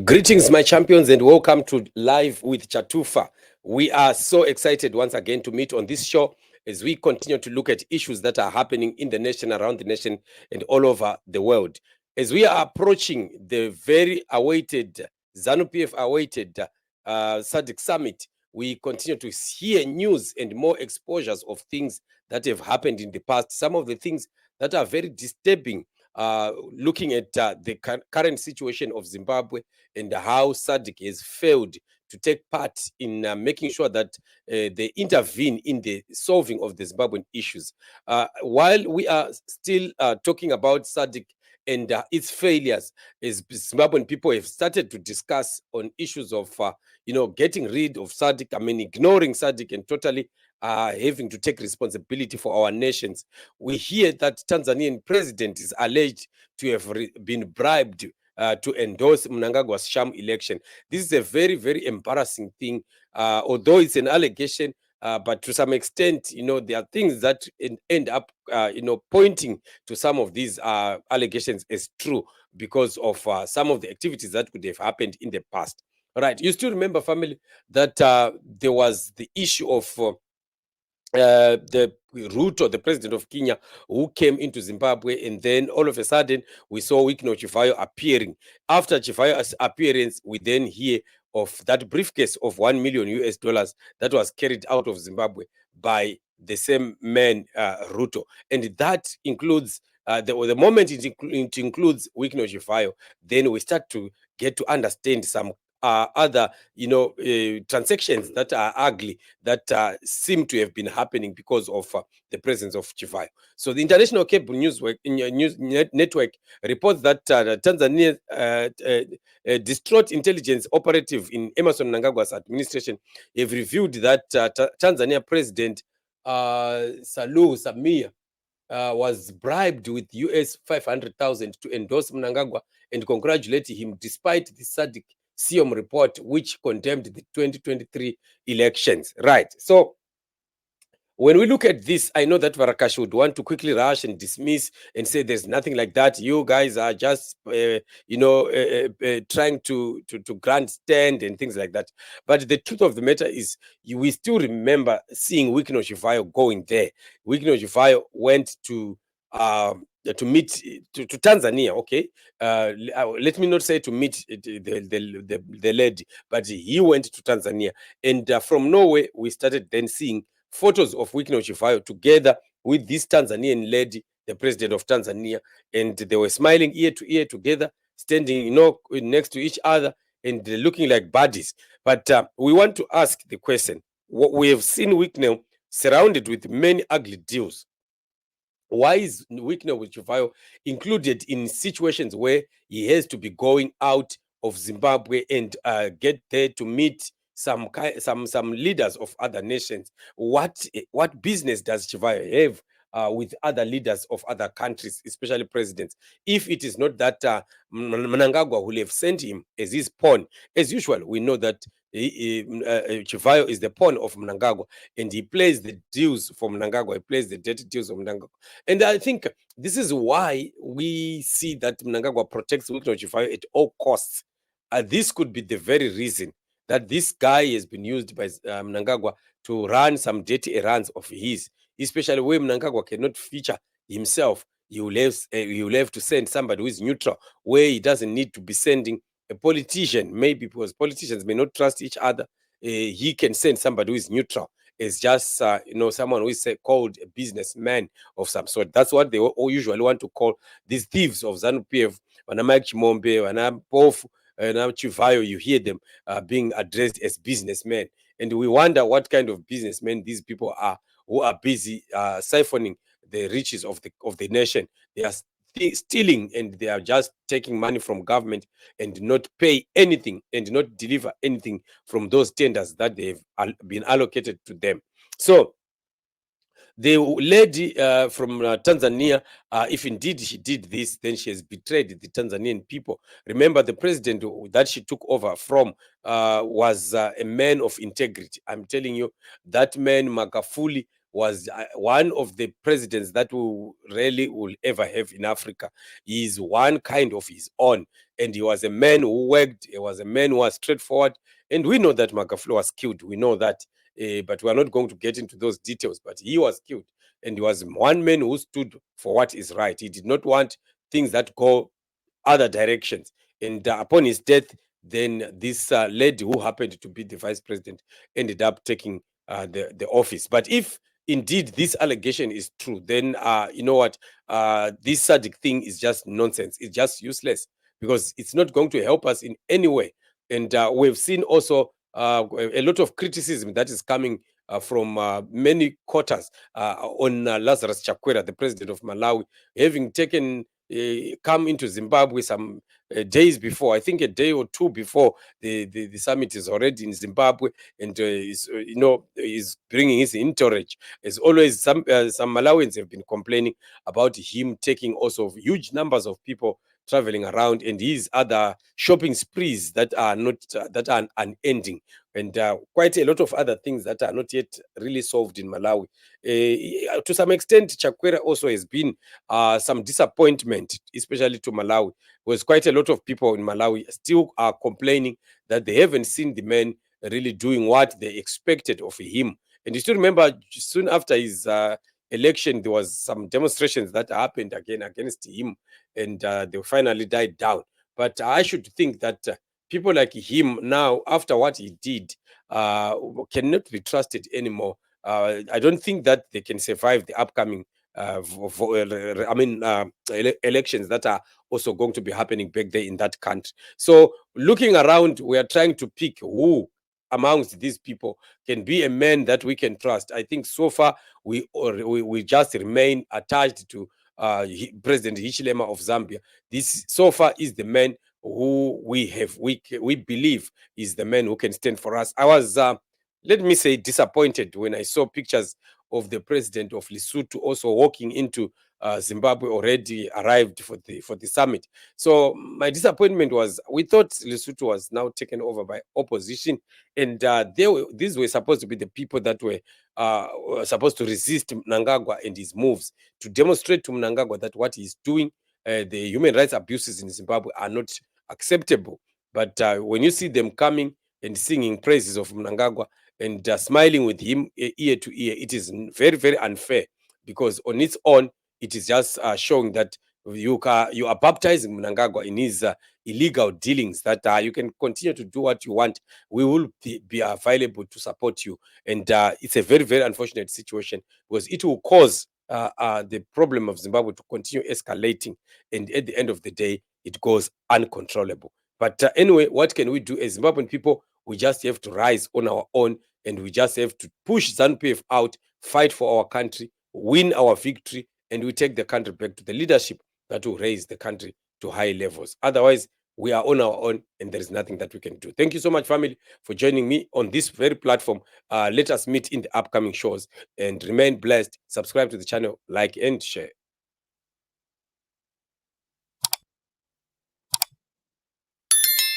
Greetings, my champions, and welcome to Live with Chatufa. We are so excited once again to meet on this show as we continue to look at issues that are happening in the nation, around the nation, and all over the world. As we are approaching the very awaited, ZANU-PF awaited SADC summit, we continue to hear news and more exposures of things that have happened in the past. Some of the things that are very disturbing, looking at the current situation of Zimbabwe and how SADC has failed to take part in making sure that they intervene in the solving of the Zimbabwean issues. While we are still talking about SADC and its failures, as Zimbabwean people have started to discuss on issues of, getting rid of SADC, ignoring SADC and totally having to take responsibility for our nations. We hear that Tanzanian president is alleged to have been bribed to endorse Mnangagwa Sham election. This is a very, very embarrassing thing, although it's an allegation. But to some extent, there are things that end up, pointing to some of these allegations as true because of some of the activities that could have happened in the past. All right, you still remember, family, that there was the issue of the Ruto, the president of Kenya, who came into Zimbabwe, and then all of a sudden we saw Wicknell Chivayo appearing. After Chivayo's appearance, we then hear of that briefcase of $1 million US that was carried out of Zimbabwe by the same man, Ruto, and that includes the moment it includes Wicknell Chivayo, then we start to get to understand some other transactions that are ugly that seem to have been happening because of the presence of Chivayo. So the International Cable News Network reports that Tanzania distraught intelligence operative in Emerson Mnangagwa's administration have revealed that Tanzania President Suluhu Samia was bribed with US 500,000 to endorse Mnangagwa and congratulate him despite the SADC SIOM report, which condemned the 2023 elections. Right. So when we look at this, I know that Varakash would want to quickly rush and dismiss and say there's nothing like that. You guys are just, trying to grandstand and things like that. But the truth of the matter is, we still remember seeing Wicknell Chivayo going there. Wicknell Chivayo went to meet to Tanzania. Okay, let me not say to meet the lady, but he went to Tanzania, and from Norway we started then seeing photos of Wicknell Chivayo together with this Tanzanian lady, the president of Tanzania, and they were smiling ear to ear together, standing, next to each other and looking like buddies. But we want to ask the question: we have seen Wicknell surrounded with many ugly deals. Why is Wicknell with Chivayo included in situations where he has to be going out of Zimbabwe and get there to meet some leaders of other nations? What business does Chivayo have with other leaders of other countries, especially presidents, if it is not that Mnangagwa will have sent him as his pawn? As usual, we know that Chivayo is the pawn of Mnangagwa, and he plays the deals for Mnangagwa. He plays the dirty deals of Mnangagwa, and I think this is why we see that Mnangagwa protects Wicknell Chivayo at all costs. This could be the very reason that this guy has been used by Mnangagwa to run some dirty errands of his, especially where Mnangagwa cannot feature himself. He will have to send somebody who is neutral, where he doesn't need to be sending a politician, maybe because politicians may not trust each other. He can send somebody who is neutral. It's just someone who is called a businessman of some sort. That's what they all usually want to call these thieves of ZANU-PF. When I'm Chimombe, when I'm Pofu, and I'm Chivayo, you hear them being addressed as businessmen, and we wonder what kind of businessmen these people are, who are busy siphoning the riches of the nation. They are stealing, and they are just taking money from government and not pay anything and not deliver anything from those tenders that they've been allocated to them. So the lady from Tanzania, if indeed she did this, then she has betrayed the Tanzanian people. Remember, the president that she took over from was a man of integrity. I'm telling you, that man, Magafuli, was one of the presidents that we really will ever have in Africa. He is one kind of his own, and he was a man who worked. He was a man who was straightforward, and we know that Magafuli was killed. We know that, but we are not going to get into those details. But he was killed, and he was one man who stood for what is right. He did not want things that go other directions. And upon his death, then this lady who happened to be the vice president ended up taking the office. But if indeed this allegation is true, then you know what? This SADC thing is just nonsense. It's just useless because it's not going to help us in any way. And we've seen also a lot of criticism that is coming from many quarters on Lazarus Chakwera, the president of Malawi, having taken come into Zimbabwe some days before. I think a day or two before the summit is already in Zimbabwe, and is is bringing his entourage. As always, some Malawians have been complaining about him taking also huge numbers of people traveling around, and his other shopping sprees that are not that are unending, and quite a lot of other things that are not yet really solved in Malawi. To some extent, Chakwera also has been some disappointment, especially to Malawi, because quite a lot of people in Malawi still are complaining that they haven't seen the man really doing what they expected of him. And you still remember, soon after his election, there was some demonstrations that happened again against him, and they finally died down. But I should think that people like him now, after what he did, cannot be trusted anymore. I don't think that they can survive the upcoming elections that are also going to be happening back there in that country. So looking around, we are trying to pick who amongst these people can be a man that we can trust. I think so far we just remain attached to President Hichilema of Zambia. This so far is the man who we believe is the man who can stand for us. I was let me say disappointed when I saw pictures of the president of Lesotho also walking into Zimbabwe, already arrived for the summit. So my disappointment was we thought Lesotho was now taken over by opposition, and these were supposed to be the people that were supposed to resist Mnangagwa and his moves, to demonstrate to Mnangagwa that what he's doing, the human rights abuses in Zimbabwe are not acceptable. But when you see them coming and singing praises of Mnangagwa and smiling with him ear to ear, it is very, very unfair, because on its own, it is just showing that you are baptizing Mnangagwa in his illegal dealings, that you can continue to do what you want. We will be available to support you. And it's a very, very unfortunate situation, because it will cause the problem of Zimbabwe to continue escalating. And at the end of the day, it goes uncontrollable. But anyway, what can we do as Zimbabwean people? We just have to rise on our own, and we just have to push ZANU-PF out, fight for our country, win our victory, and we take the country back to the leadership that will raise the country to high levels. Otherwise, we are on our own, and there is nothing that we can do. Thank you so much, family, for joining me on this very platform. Let us meet in the upcoming shows, and remain blessed. Subscribe to the channel, like and share.